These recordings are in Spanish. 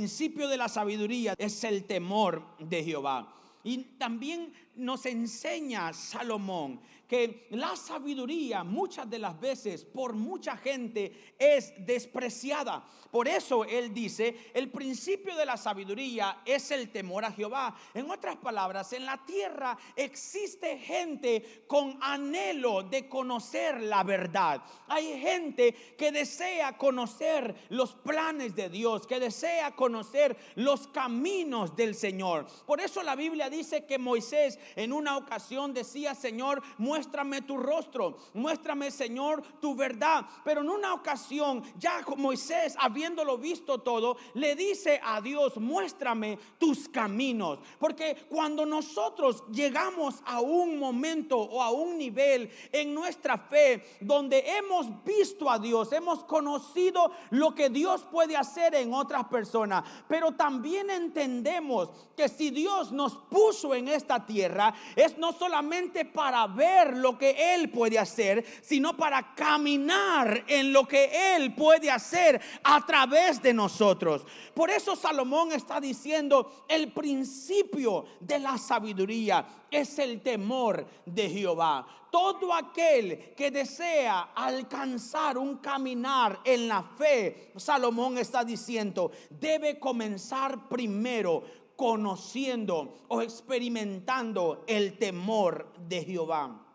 principio de la sabiduría es el temor de Jehová. Y también nos enseña Salomón que la sabiduría muchas de las veces por mucha gente es despreciada. Por eso él dice, el principio de la sabiduría es el temor a Jehová. En otras palabras, en la tierra existe gente con anhelo de conocer la verdad. Hay gente que desea conocer los planes de Dios, que desea conocer los caminos del Señor. Por eso la Biblia dice que Moisés en una ocasión decía: Señor, muéstrame tu rostro, muéstrame, Señor, tu verdad. Pero en una ocasión, ya Moisés, habiéndolo visto todo, le dice a Dios: muéstrame tus caminos. Porque cuando nosotros llegamos a un momento o a un nivel en nuestra fe donde hemos visto a Dios, hemos conocido lo que Dios puede hacer en otras personas, pero también entendemos que si Dios nos puso en esta tierra, es no solamente para ver lo que Él puede hacer, sino para caminar en lo que Él puede hacer a través de nosotros. Por eso Salomón está diciendo: el principio de la sabiduría es el temor de Jehová. Todo aquel que desea alcanzar un caminar en la fe, Salomón está diciendo, debe comenzar primero conociendo o experimentando el temor de Jehová.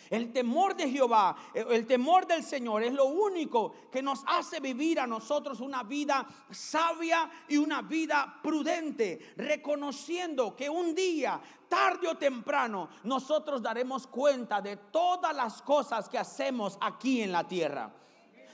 El temor de Jehová, el temor del Señor es lo único que nos hace vivir a nosotros una vida sabia y una vida prudente, reconociendo que un día, tarde o temprano, nosotros daremos cuenta de todas las cosas que hacemos aquí en la tierra.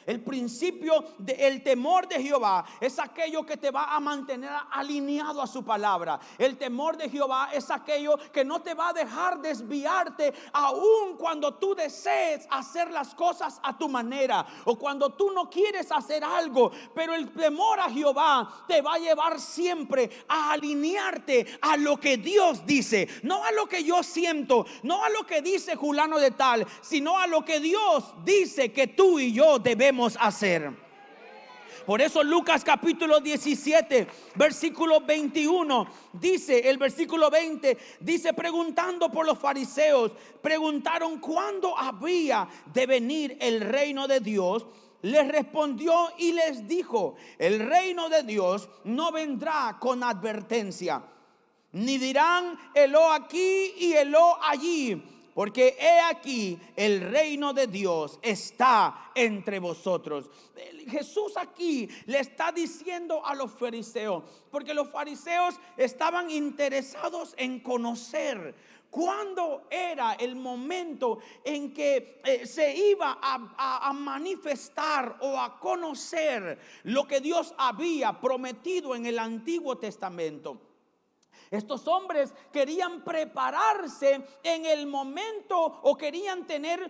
El principio del temor de Jehová es aquello que te va a mantener alineado a su palabra. El temor de Jehová es aquello que no te va a dejar desviarte aun cuando tú desees hacer las cosas a tu manera o cuando tú no quieres hacer algo. Pero el temor a Jehová te va a llevar siempre a alinearte a lo que Dios dice, no a lo que yo siento, no a lo que dice fulano de tal, sino a lo que Dios dice que tú y yo debemos hacer. Por eso Lucas capítulo 17 versículo 21 dice, el versículo 20 dice: preguntando por los fariseos, preguntaron cuándo había de venir el reino de Dios. Les respondió y les dijo: el reino de Dios no vendrá con advertencia, ni dirán heló aquí y heló allí, porque he aquí el reino de Dios está entre vosotros. Jesús aquí le está diciendo a los fariseos, porque los fariseos estaban interesados en conocer cuándo era el momento en que se iba a manifestar o a conocer lo que Dios había prometido en el Antiguo Testamento. Estos hombres querían prepararse en el momento, o querían tener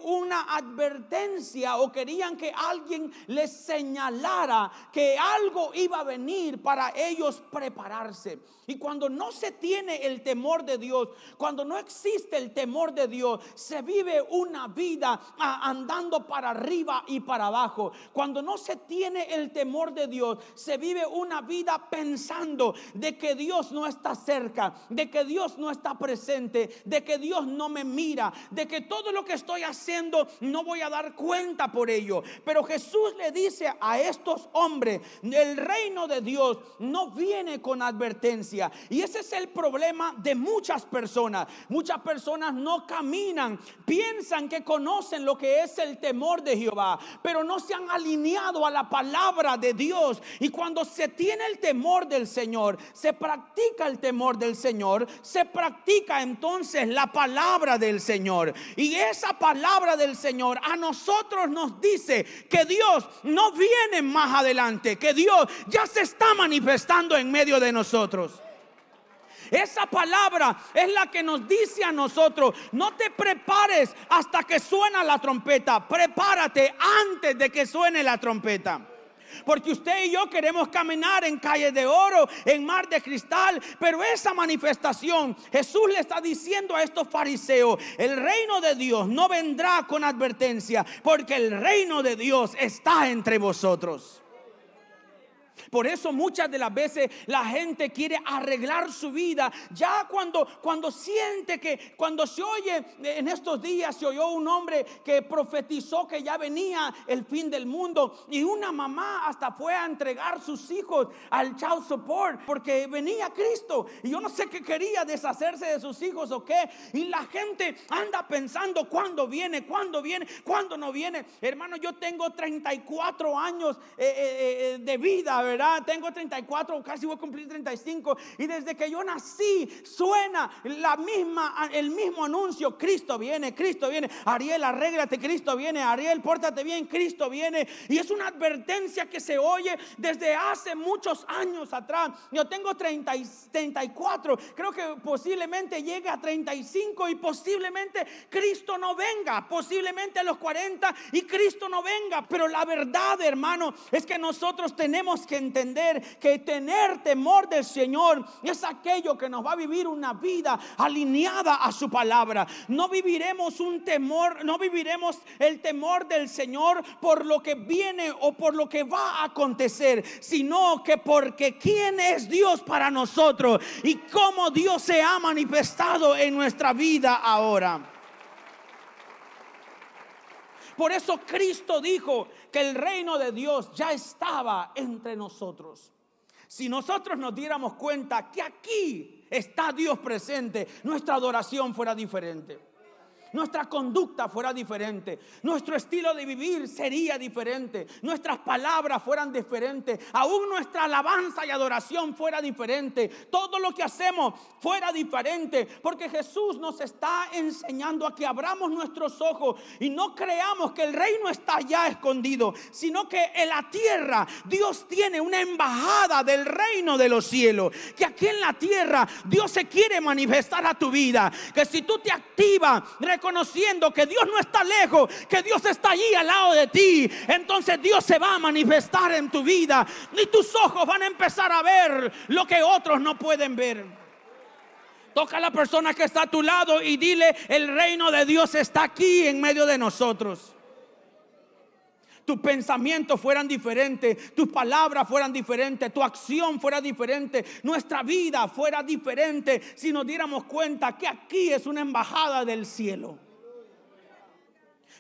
una advertencia, o querían que alguien les señalara que algo iba a venir para ellos prepararse. Y cuando no se tiene el temor de Dios, cuando no existe el temor de Dios, se vive una vida andando para arriba y para abajo. Cuando no se tiene el temor de Dios, se vive una vida pensando de que Dios no está cerca, de que Dios no está presente, de que Dios no me mira, de que todo lo que estoy haciendo no voy a dar cuenta por ello. Pero Jesús le dice a estos hombres: el reino de Dios no viene con advertencia. Y ese es el problema de muchas personas. Muchas personas no caminan, piensan que conocen lo que es el temor de Jehová, pero no se han alineado a la palabra de Dios. Y cuando se tiene el temor del Señor, se practica el temor del Señor, se practica entonces la palabra del Señor. Y esa palabra del Señor a nosotros nos dice que Dios no viene más adelante, que Dios ya se está manifestando en medio de nosotros. Esa palabra es la que nos dice a nosotros: no te prepares hasta que suena la trompeta, prepárate antes de que suene la trompeta. Porque usted y yo queremos caminar en calles de oro, en mar de cristal, pero esa manifestación, Jesús le está diciendo a estos fariseos: el reino de Dios no vendrá con advertencia, porque el reino de Dios está entre vosotros. Por eso muchas de las veces la gente quiere arreglar su vida. Ya cuando siente que, cuando se oye, en estos días se oyó un hombre que profetizó que ya venía el fin del mundo, y una mamá hasta fue a entregar sus hijos al child support porque venía Cristo, y yo no sé qué quería, deshacerse de sus hijos o qué. Y la gente anda pensando cuándo viene, cuándo no viene. Hermano, yo tengo 34 años de vida, ¿verdad? Tengo 34, casi voy a cumplir 35, y desde que yo nací suena el mismo anuncio: Cristo viene, Ariel, arréglate, Cristo viene, Ariel, pórtate bien, Cristo viene. Y es una advertencia que se oye desde hace muchos años atrás. Yo tengo 34, creo que posiblemente llegue a 35 y posiblemente Cristo no venga, posiblemente a los 40 y Cristo no venga. Pero la verdad, hermano, es que nosotros tenemos que entender que tener temor del Señor es aquello que nos va a vivir una vida alineada a su palabra. No viviremos el temor del Señor por lo que viene o por lo que va a acontecer, sino que porque quién es Dios para nosotros y cómo Dios se ha manifestado en nuestra vida ahora. Por eso Cristo dijo que el reino de Dios ya estaba entre nosotros. Si nosotros nos diéramos cuenta que aquí está Dios presente, nuestra adoración fuera diferente. Nuestra conducta fuera diferente, nuestro estilo de vivir sería diferente, nuestras palabras fueran diferentes, aún nuestra alabanza y adoración fuera diferente, todo lo que hacemos fuera diferente, porque Jesús nos está enseñando a que abramos nuestros ojos y no creamos que el reino está ya escondido, sino que en la tierra Dios tiene una embajada del reino de los cielos, que aquí en la tierra Dios se quiere manifestar a tu vida, que si tú te activas reconociendo que Dios no está lejos, que Dios está allí al lado de ti, entonces Dios se va a manifestar en tu vida y tus ojos van a empezar a ver lo que otros no pueden ver. Toca a la persona que está a tu lado y dile: el reino de Dios está aquí en medio de nosotros. Tus pensamientos fueran diferentes, tus palabras fueran diferentes, tu acción fuera diferente, nuestra vida fuera diferente si nos diéramos cuenta que aquí es una embajada del cielo.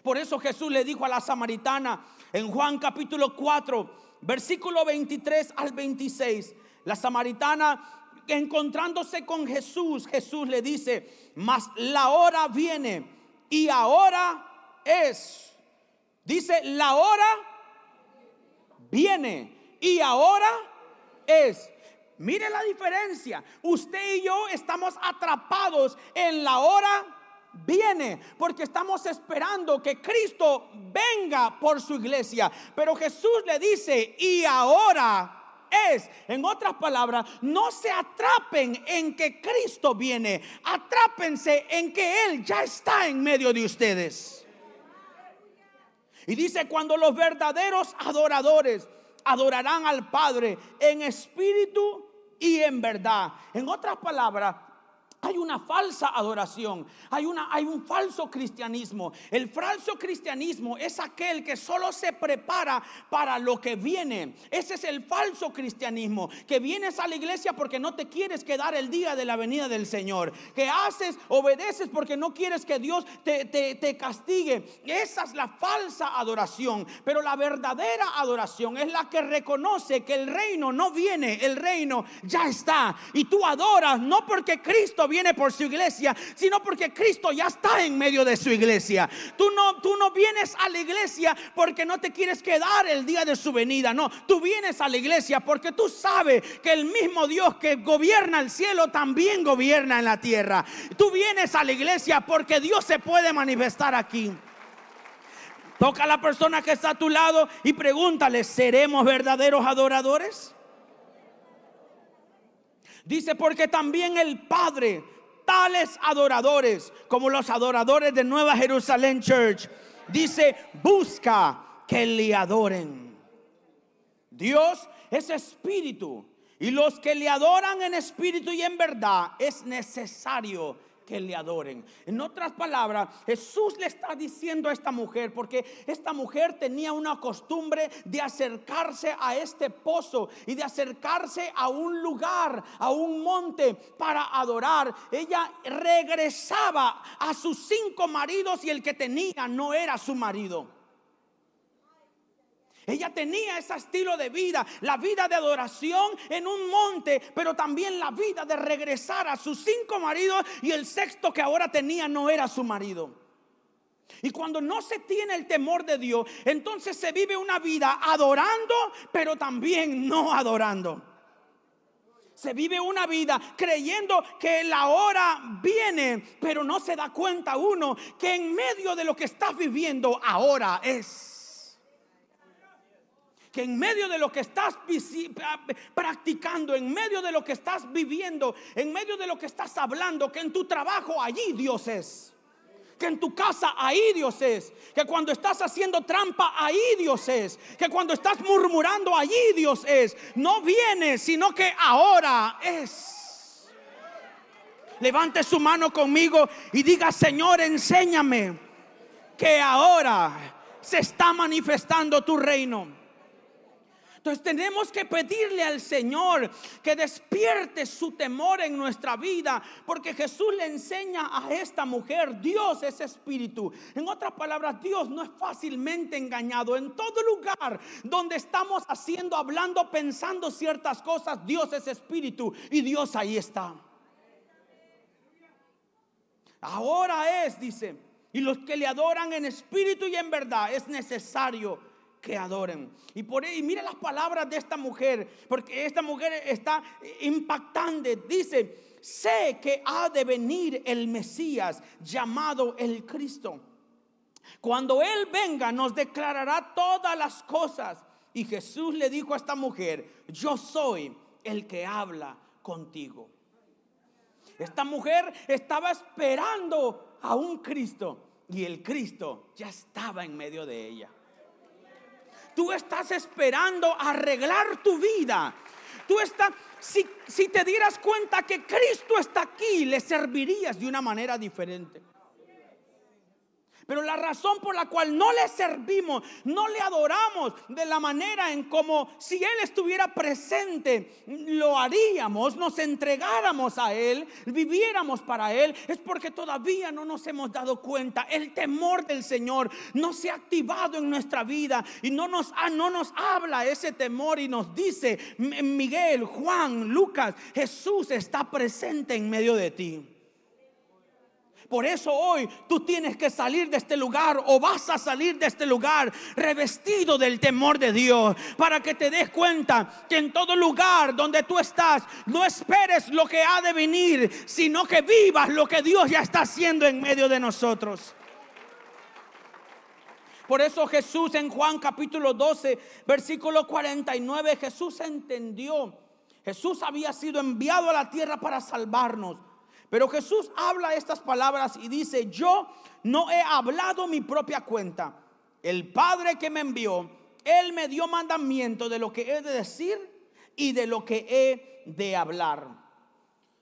Por eso Jesús le dijo a la samaritana en Juan capítulo 4, versículo 23 al 26. La samaritana, encontrándose con Jesús, Jesús le dice: mas la hora viene y ahora es. Dice: la hora viene y ahora es. Mire la diferencia. Usted y yo estamos atrapados en la hora viene, porque estamos esperando que Cristo venga por su iglesia. Pero Jesús le dice: y ahora es. En otras palabras, no se atrapen en que Cristo viene, atrápense en que Él ya está en medio de ustedes. Y dice: cuando los verdaderos adoradores adorarán al Padre en espíritu y en verdad. En otras palabras, hay una falsa adoración, hay un falso cristianismo. El falso cristianismo es aquel que solo se prepara para lo que viene. Ese es el falso cristianismo, que vienes a la iglesia porque no te quieres quedar el día de la venida del Señor, que obedeces porque no quieres que Dios te castigue. Esa es la falsa adoración. Pero la verdadera adoración es la que reconoce que el reino no viene, el reino ya está, y tú adoras no porque Cristo viene por su iglesia, sino porque Cristo ya está en medio de su iglesia. Tú no vienes a la iglesia porque no te quieres quedar el día de su venida. No, tú vienes a la iglesia porque tú sabes que el mismo Dios que gobierna el cielo también gobierna en la tierra. Tú vienes a la iglesia porque Dios se puede manifestar aquí. Toca a la persona que está a tu lado y pregúntale: ¿seremos verdaderos adoradores? Dice: porque también el Padre, tales adoradores como los adoradores de Nueva Jerusalén Church, dice, busca que le adoren. Dios es espíritu, y los que le adoran en espíritu y en verdad es necesario que le adoren. En otras palabras, Jesús le está diciendo a esta mujer, porque esta mujer tenía una costumbre de acercarse a este pozo y de acercarse a un lugar, a un monte para adorar. Ella regresaba a sus 5 maridos y el que tenía no era su marido. Ella tenía ese estilo de vida, la vida de adoración en un monte, pero también la vida de regresar a sus 5 maridos y el 6º que ahora tenía no era su marido. Y cuando no se tiene el temor de Dios, entonces se vive una vida adorando, pero también no adorando. Se vive una vida creyendo que la hora viene, pero no se da cuenta uno que en medio de lo que estás viviendo ahora es. Que en medio de lo que estás practicando, en medio de lo que estás viviendo, en medio de lo que estás hablando, que en tu trabajo allí Dios es. Que en tu casa ahí Dios es. Que cuando estás haciendo trampa ahí Dios es. Que cuando estás murmurando allí Dios es. No viene, sino que ahora es. Levante su mano conmigo y diga: Señor, enséñame que ahora se está manifestando tu reino. Entonces tenemos que pedirle al Señor que despierte su temor en nuestra vida, porque Jesús le enseña a esta mujer: Dios es espíritu. En otras palabras, Dios no es fácilmente engañado. En todo lugar donde estamos haciendo, hablando, pensando ciertas cosas, Dios es espíritu y Dios ahí está. Ahora es, dice, y los que le adoran en espíritu y en verdad es necesario que adoren. Y por ahí, mire las palabras de esta mujer, porque esta mujer está impactante. Dice: sé que ha de venir el Mesías, llamado el Cristo. Cuando Él venga, nos declarará todas las cosas. Y Jesús le dijo a esta mujer: yo soy el que habla contigo. Esta mujer estaba esperando a un Cristo, y el Cristo ya estaba en medio de ella. Tú estás esperando arreglar tu vida. Tú estás, si te dieras cuenta que Cristo está aquí, le servirías de una manera diferente. Pero la razón por la cual no le servimos, no le adoramos de la manera en como si Él estuviera presente, lo haríamos, nos entregáramos a Él, viviéramos para Él, es porque todavía no nos hemos dado cuenta. El temor del Señor no se ha activado en nuestra vida y no nos habla ese temor y nos dice: Miguel, Juan, Lucas, Jesús está presente en medio de ti. Por eso hoy tú tienes que salir de este lugar, o vas a salir de este lugar revestido del temor de Dios, para que te des cuenta que en todo lugar donde tú estás, no esperes lo que ha de venir, sino que vivas lo que Dios ya está haciendo en medio de nosotros. Por eso Jesús en Juan capítulo 12, versículo 49, Jesús entendió. Jesús había sido enviado a la tierra para salvarnos. Pero Jesús habla estas palabras y dice: yo no he hablado mi propia cuenta. El Padre que me envió, Él me dio mandamiento de lo que he de decir y de lo que he de hablar.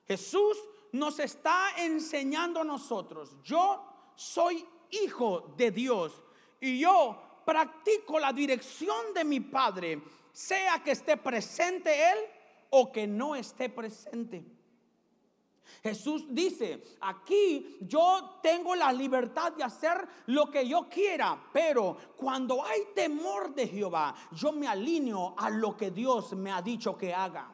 Jesús nos está enseñando a nosotros: yo soy hijo de Dios y yo practico la dirección de mi Padre, sea que esté presente Él o que no esté presente. Jesús dice: aquí yo tengo la libertad de hacer lo que yo quiera, pero cuando hay temor de Jehová, yo me alineo a lo que Dios me ha dicho que haga.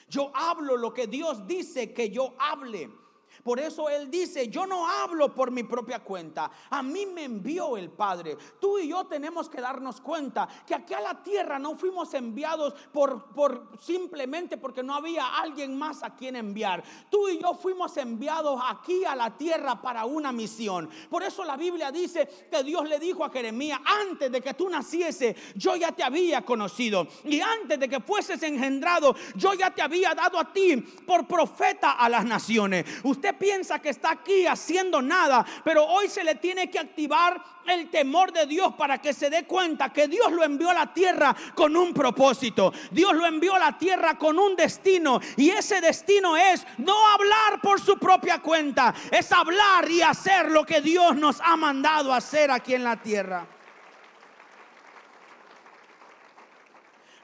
Yo hablo lo que Dios dice que yo hable. Por eso Él dice: yo no hablo por mi propia cuenta, a mí me envió el Padre. Tú y yo tenemos que darnos cuenta que aquí a la tierra no fuimos enviados por simplemente porque no había alguien más a quien enviar. Tú y yo fuimos enviados aquí a la tierra para una misión. Por eso la Biblia dice que Dios le dijo a Jeremías: antes de que tú naciese, yo ya te había conocido, y antes de que fueses engendrado, yo ya te había dado a ti por profeta a las naciones. usted piensa que está aquí haciendo nada, pero hoy se le tiene que activar el temor de Dios para que se dé cuenta que Dios lo envió a la tierra con un propósito. Dios lo envió a la tierra con un destino, y ese destino es no hablar por su propia cuenta, es hablar y hacer lo que Dios nos ha mandado a hacer aquí en la tierra.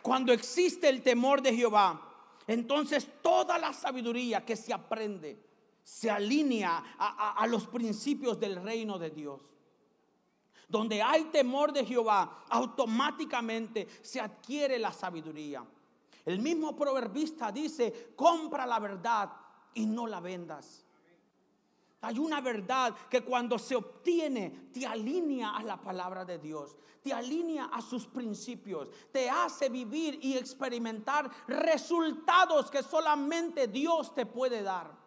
Cuando existe el temor de Jehová, entonces toda la sabiduría que se aprende se alinea a los principios del reino de Dios. Donde hay temor de Jehová, automáticamente se adquiere la sabiduría. El mismo proverbista dice: compra la verdad y no la vendas. Hay una verdad que cuando se obtiene te alinea a la palabra de Dios, te alinea a sus principios, te hace vivir y experimentar resultados que solamente Dios te puede dar.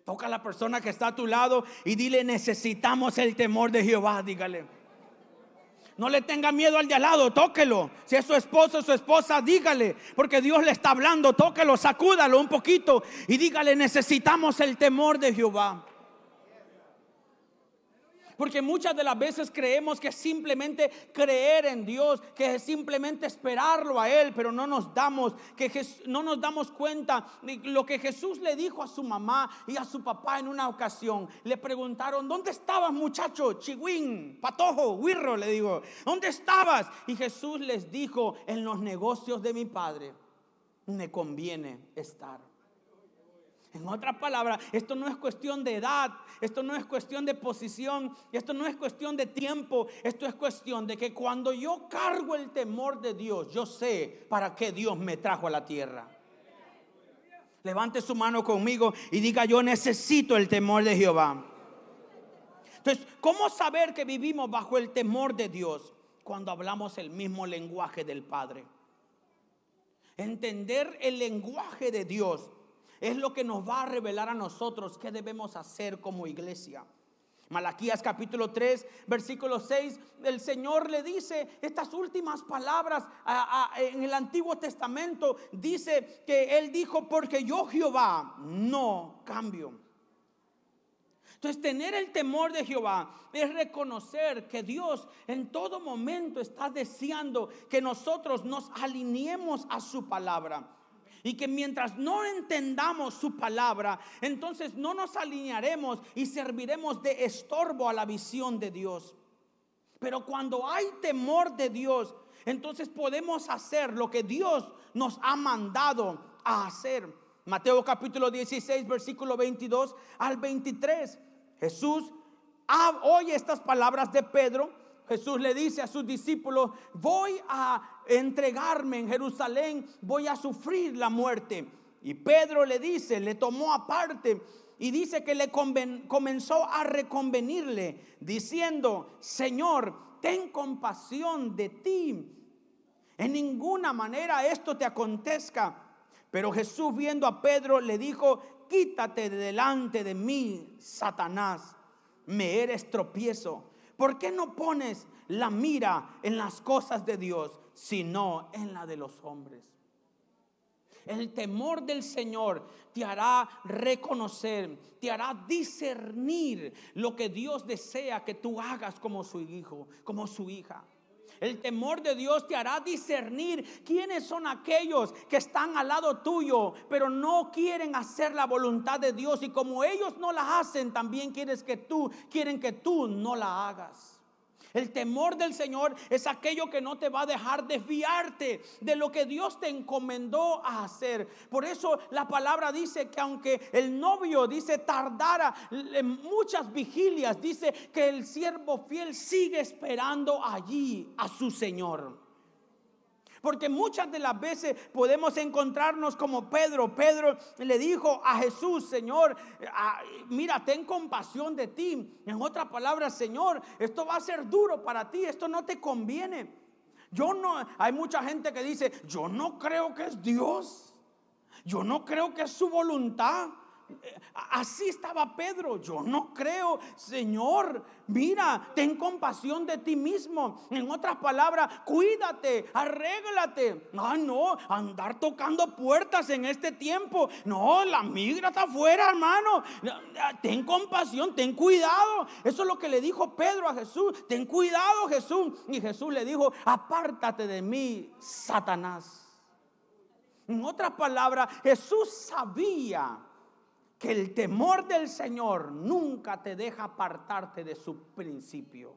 Toca a la persona que está a tu lado y dile: necesitamos el temor de Jehová. Dígale. No le tenga miedo al de al lado, tóquelo. Si es su esposo o su esposa, dígale, porque Dios le está hablando. Tóquelo, sacúdalo un poquito y dígale: necesitamos el temor de Jehová. Porque muchas de las veces creemos que es simplemente creer en Dios, que es simplemente esperarlo a Él, pero no nos damos cuenta de lo que Jesús le dijo a su mamá y a su papá en una ocasión. Le preguntaron: ¿dónde estabas, muchacho? Chihuín, patojo, güirro, le digo, ¿dónde estabas? Y Jesús les dijo: en los negocios de mi Padre me conviene estar. En otras palabras, esto no es cuestión de edad, esto no es cuestión de posición, esto no es cuestión de tiempo, esto es cuestión de que cuando yo cargo el temor de Dios, yo sé para qué Dios me trajo a la tierra. Levante su mano conmigo y diga: yo necesito el temor de Jehová. Entonces, ¿cómo saber que vivimos bajo el temor de Dios? Cuando hablamos el mismo lenguaje del Padre. Entender el lenguaje de Dios es lo que nos va a revelar a nosotros qué debemos hacer como iglesia. Malaquías capítulo 3 versículo 6, el Señor le dice estas últimas palabras en el Antiguo Testamento. Dice que Él dijo: porque yo Jehová no cambio. Entonces, tener el temor de Jehová es reconocer que Dios en todo momento está deseando que nosotros nos alineemos a su palabra. Y que mientras no entendamos su palabra, entonces no nos alinearemos y serviremos de estorbo a la visión de Dios. Pero cuando hay temor de Dios, entonces podemos hacer lo que Dios nos ha mandado a hacer. Mateo capítulo 16 versículo 22 al 23. Jesús oye estas palabras de Pedro. Jesús le dice a sus discípulos: voy a entregarme en Jerusalén, voy a sufrir la muerte. Y Pedro le dice, le tomó aparte y dice que le comenzó a reconvenirle, diciendo: Señor, ten compasión de ti, en ninguna manera esto te acontezca. Pero Jesús, viendo a Pedro, le dijo: quítate de delante de mí, Satanás, me eres tropiezo. ¿Por qué no pones la mira en las cosas de Dios, sino en la de los hombres? El temor del Señor te hará reconocer, te hará discernir lo que Dios desea que tú hagas como su hijo, como su hija. El temor de Dios te hará discernir quiénes son aquellos que están al lado tuyo, pero no quieren hacer la voluntad de Dios. Y como ellos no la hacen, también quieren que tú no la hagas. El temor del Señor es aquello que no te va a dejar desviarte de lo que Dios te encomendó a hacer. Por eso la palabra dice que aunque el novio tardara en muchas vigilias, dice que el siervo fiel sigue esperando allí a su Señor. Porque muchas de las veces podemos encontrarnos como Pedro. Pedro le dijo a Jesús: Señor, mira, ten compasión de ti. En otras palabras: Señor, esto va a ser duro para ti, esto no te conviene. Hay mucha gente que dice: yo no creo que es Dios, yo no creo que es su voluntad. Así estaba Pedro. Yo no creo, Señor, mira, ten compasión de ti mismo. En otras palabras, cuídate, arréglate. No, andar tocando puertas en este tiempo. No, la migra está afuera, hermano. Ten compasión, ten cuidado. Eso es lo que le dijo Pedro a Jesús. Ten cuidado, Jesús. Y Jesús le dijo: apártate de mí, Satanás. En otras palabras, Jesús sabía que el temor del Señor nunca te deja apartarte de su principio.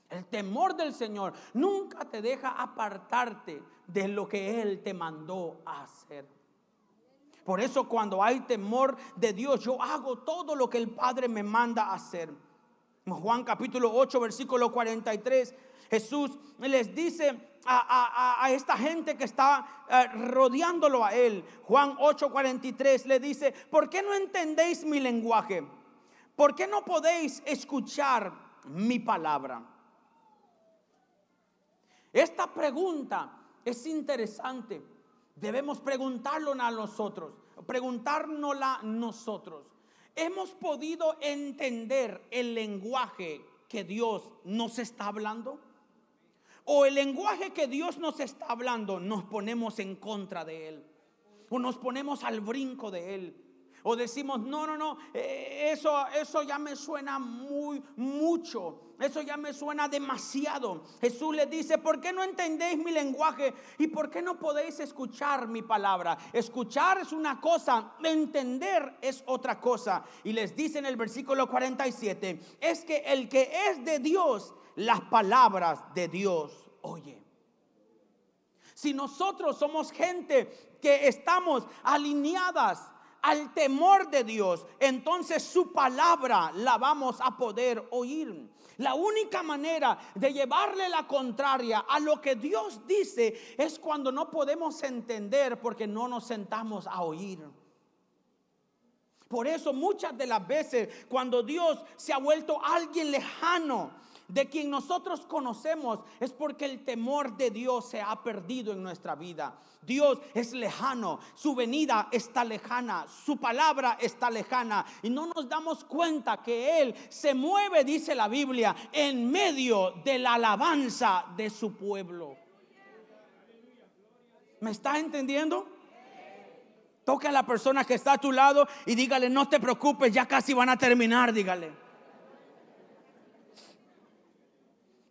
El temor del Señor nunca te deja apartarte de lo que Él te mandó a hacer. Por eso, cuando hay temor de Dios, yo hago todo lo que el Padre me manda a hacer. En Juan capítulo 8, versículo 43, Jesús les dice a esta gente que está rodeándolo a Él. Juan 8:43 le dice: ¿por qué no entendéis mi lenguaje? ¿Por qué no podéis escuchar mi palabra? Esta pregunta es interesante. Debemos preguntárnosla nosotros. ¿Hemos podido entender el lenguaje que Dios nos está hablando? ¿O el lenguaje que Dios nos está hablando nos ponemos en contra de Él? ¿O nos ponemos al brinco de Él? ¿O decimos: no, eso ya me suena mucho, eso ya me suena demasiado? Jesús le dice: ¿por qué no entendéis mi lenguaje? ¿Y por qué no podéis escuchar mi palabra? Escuchar es una cosa, entender es otra cosa. Y les dice en el versículo 47: es que el que es de Dios, las palabras de Dios oye. Si nosotros somos gente que estamos alineadas al temor de Dios, entonces su palabra la vamos a poder oír. La única manera de llevarle la contraria a lo que Dios dice es cuando no podemos entender, porque no nos sentamos a oír. Por eso muchas de las veces, cuando Dios se ha vuelto alguien lejano de quien nosotros conocemos, es porque el temor de Dios se ha perdido en nuestra vida. Dios es lejano, su venida está lejana, su palabra está lejana, y no nos damos cuenta que Él se mueve, dice la Biblia, en medio de la alabanza de su pueblo. ¿Me estás entendiendo? Toque a la persona que está a tu lado y dígale: no te preocupes, ya casi van a terminar, dígale.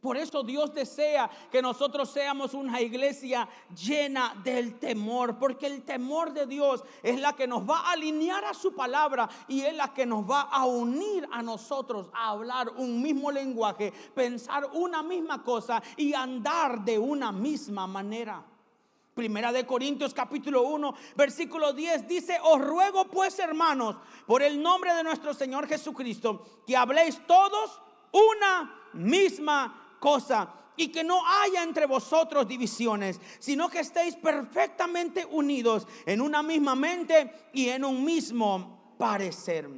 Por eso Dios desea que nosotros seamos una iglesia llena del temor, porque el temor de Dios es la que nos va a alinear a su palabra, y es la que nos va a unir a nosotros a hablar un mismo lenguaje, pensar una misma cosa y andar de una misma manera. Primera de Corintios capítulo 1 versículo 10 dice: os ruego pues, hermanos, por el nombre de nuestro Señor Jesucristo, que habléis todos una misma cosa, y que no haya entre vosotros divisiones, sino que estéis perfectamente unidos en una misma mente y en un mismo parecer.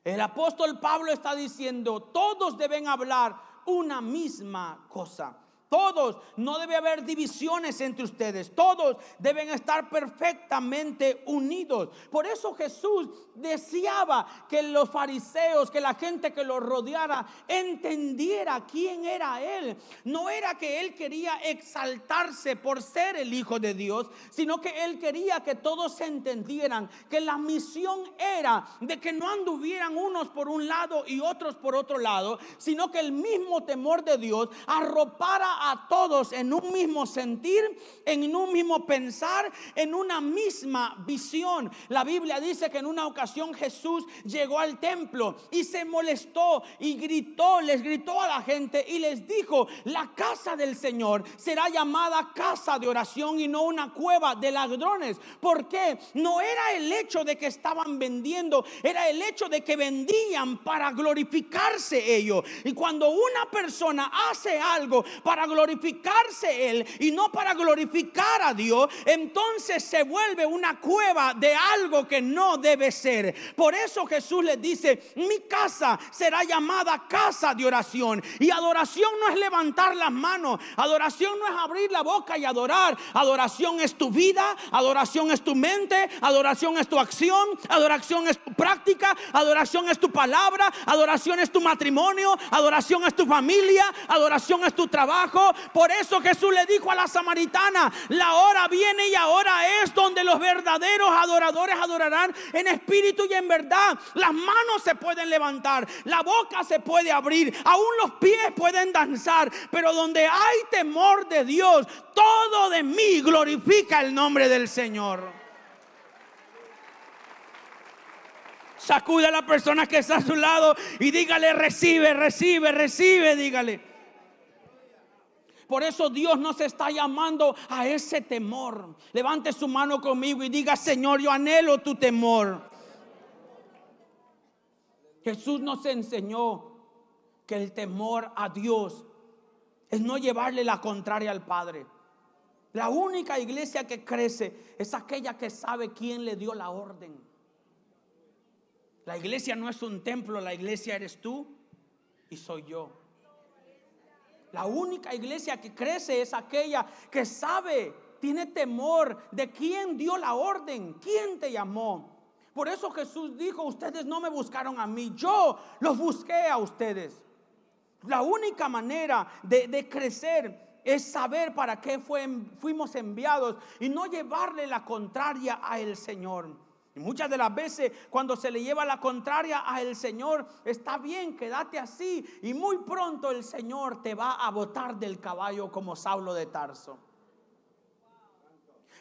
El apóstol Pablo está diciendo: todos deben hablar una misma cosa. Todos, no debe haber divisiones entre ustedes. Todos deben estar perfectamente unidos. Por eso Jesús deseaba que los fariseos, que la gente que lo rodeara, entendiera quién era Él. No era que Él quería exaltarse por ser el Hijo de Dios, sino que Él quería que todos entendieran que la misión era de que no anduvieran unos por un lado y otros por otro lado, sino que el mismo temor de Dios arropara a todos en un mismo sentir, en un mismo pensar, en una misma visión. La Biblia dice que en una ocasión Jesús llegó al templo y se molestó y les gritó a la gente y les dijo: la casa del Señor será llamada casa de oración y no una cueva de ladrones. ¿Por qué? No era el hecho de que estaban vendiendo, era el hecho de que vendían para glorificarse ellos. Y cuando una persona hace algo para para glorificarse Él y no para glorificar a Dios, entonces se vuelve una cueva de algo que no debe ser. Por eso Jesús les dice: mi casa será llamada casa de oración. Y adoración no es levantar las manos, adoración no es abrir la boca y adorar. Adoración es tu vida, adoración es tu mente, adoración es tu acción, adoración es tu práctica, adoración es tu palabra, adoración es tu matrimonio, adoración es tu familia, adoración es tu trabajo. Por eso Jesús le dijo a la samaritana: la hora viene y ahora es donde los verdaderos adoradores adorarán en espíritu y en verdad. Las manos se pueden levantar, la boca se puede abrir, aún los pies pueden danzar, pero donde hay temor de Dios, todo de mí glorifica el nombre del Señor. Sacude a la persona que está a su lado y dígale: recibe, recibe, recibe, dígale. Por eso Dios nos está llamando a ese temor. Levante su mano conmigo y diga: Señor, yo anhelo tu temor. Jesús nos enseñó que el temor a Dios es no llevarle la contraria al Padre. La única iglesia que crece es aquella que sabe quién le dio la orden. La iglesia no es un templo, la iglesia eres tú y soy yo. La única iglesia que crece es aquella que sabe, tiene temor de quién dio la orden, quién te llamó. Por eso Jesús dijo: ustedes no me buscaron a mí, yo los busqué a ustedes. La única manera de crecer es saber para qué fuimos enviados y no llevarle la contraria a el Señor. Y muchas de las veces cuando se le lleva la contraria a el Señor, está bien, quédate así, y muy pronto el Señor te va a botar del caballo como Saulo de Tarso.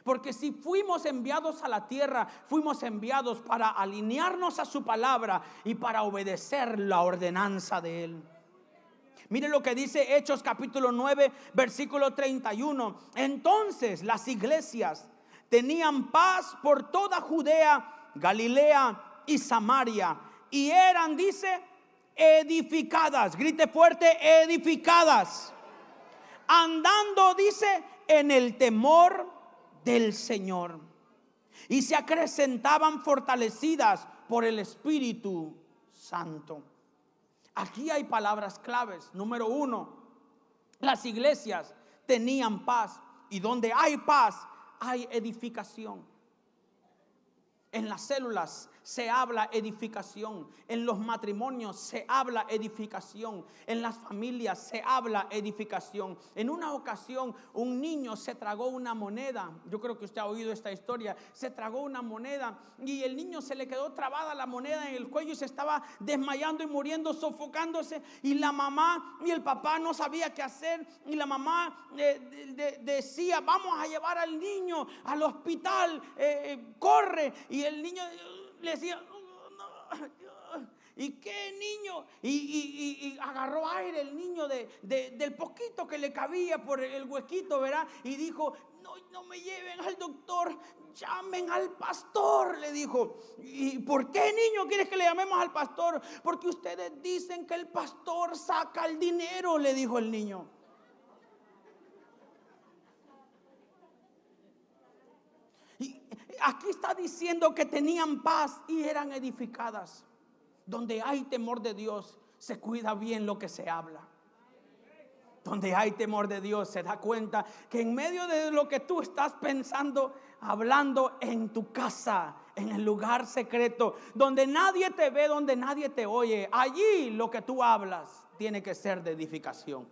Porque si fuimos enviados a la tierra, fuimos enviados para alinearnos a su palabra y para obedecer la ordenanza de Él. Mire lo que dice Hechos capítulo 9 versículo 31. Entonces las iglesias tenían paz por toda Judea, Galilea y Samaria, y eran, dice, edificadas. Grite fuerte: edificadas. Andando, dice, en el temor del Señor. Y se acrecentaban fortalecidas por el Espíritu Santo. Aquí hay palabras claves. Número 1, las iglesias tenían paz. Y donde hay paz, hay edificación. En las células se habla edificación. En los matrimonios se habla edificación. En las familias se habla edificación. En una ocasión un niño se tragó una moneda. Yo creo que usted ha oído esta historia. Se tragó una moneda y el niño se le quedó trabada la moneda en el cuello y se estaba desmayando y muriendo, sofocándose. Y la mamá y el papá no sabía qué hacer. Y la mamá decía: vamos a llevar al niño al hospital, corre. Y el niño le decía: ¿y qué niño? Y agarró aire el niño del poquito que le cabía por el huequito, ¿verdad? Y dijo: no me lleven al doctor, llamen al pastor, le dijo. ¿Y por qué, niño, quieres que le llamemos al pastor? Porque ustedes dicen que el pastor saca el dinero, le dijo el niño. Aquí está diciendo que tenían paz y eran edificadas. Donde hay temor de Dios, se cuida bien lo que se habla. Donde hay temor de Dios, se da cuenta que en medio de lo que tú estás pensando, hablando en tu casa, en el lugar secreto, donde nadie te ve, donde nadie te oye, allí lo que tú hablas tiene que ser de edificación.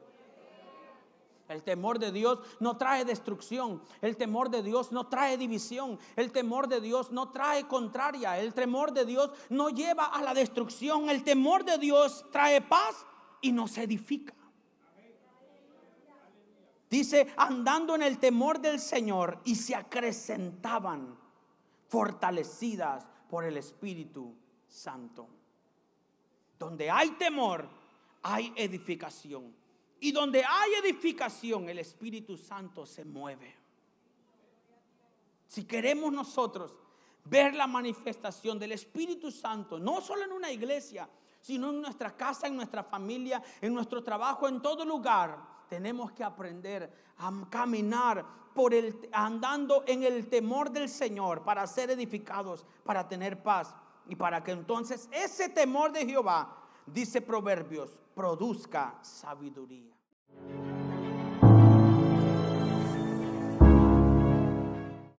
El temor de Dios no trae destrucción. El temor de Dios no trae división. El temor de Dios no trae contraria. El temor de Dios no lleva a la destrucción. El temor de Dios trae paz y nos edifica. Dice: andando en el temor del Señor, y se acrecentaban fortalecidas por el Espíritu Santo. Donde hay temor, hay edificación. Y donde hay edificación, el Espíritu Santo se mueve. Si queremos nosotros ver la manifestación del Espíritu Santo, no solo en una iglesia, sino en nuestra casa, en nuestra familia, en nuestro trabajo, en todo lugar. Tenemos que aprender a caminar andando en el temor del Señor para ser edificados, para tener paz y para que entonces ese temor de Jehová, dice Proverbios, produzca sabiduría.